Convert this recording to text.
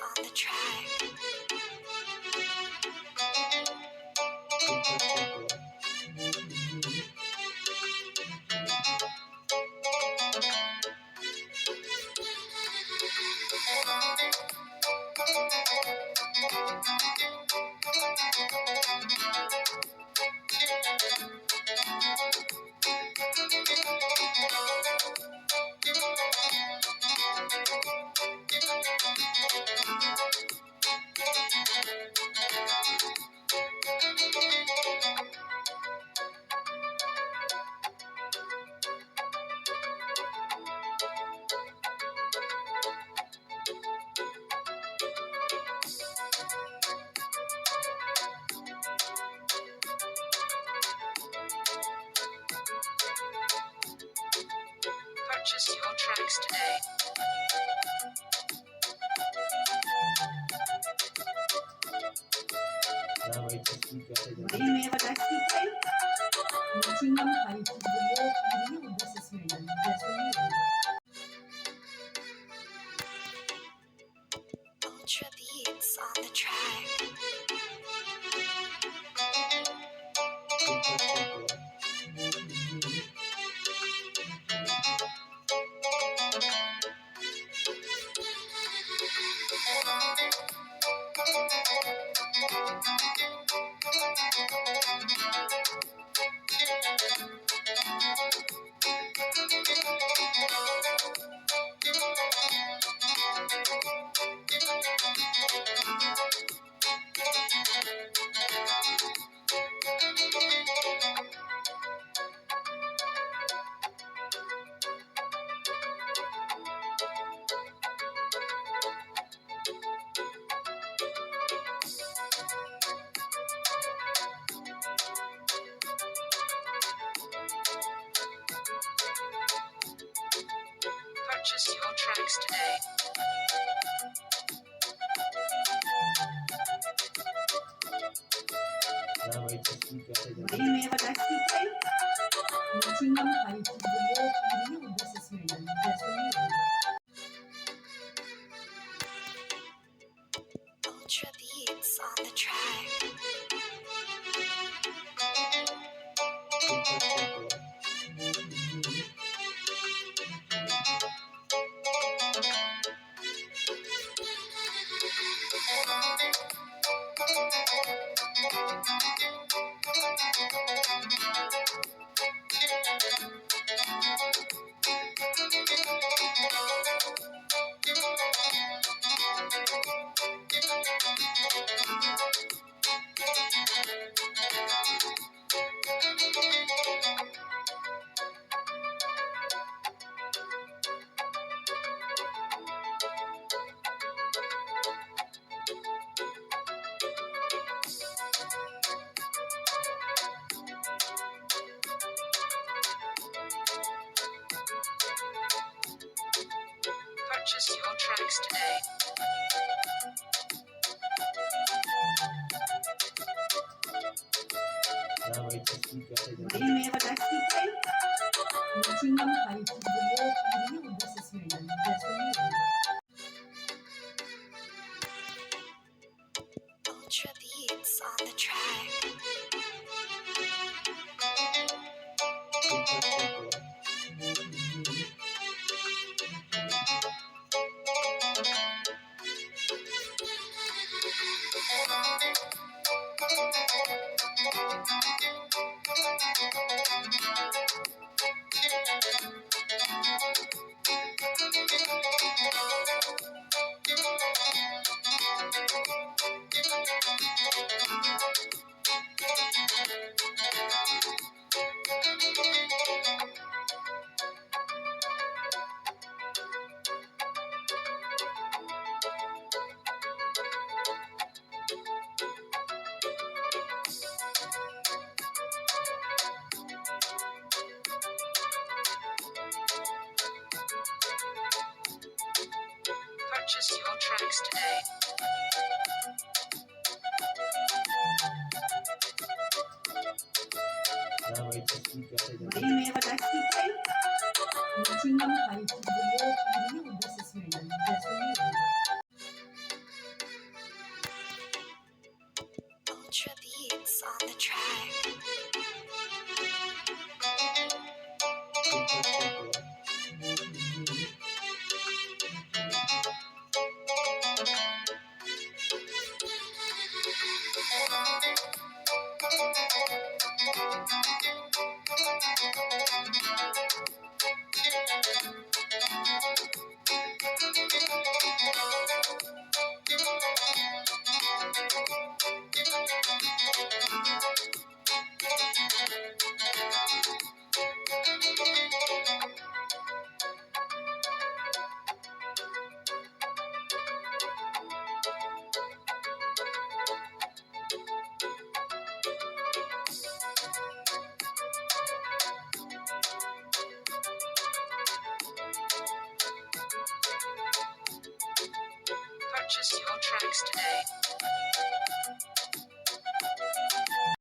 on the track. Purchase your tracks today. Время водостикой, начинаем ходить в период до сосмеяния. Ultra beats on the track. Purchase your tracks today. Время водостикой, начинаем ходить в период до сосмеяния. Ultra beats on the track. Purchase your tracks today. Время водостикой, начинаем ходить в период до сосмеяния. Ultra beats on the track. Purchase your tracks today. Время водостикой, начинаем ходить в период до сосмеяния. Purchase your tracks today.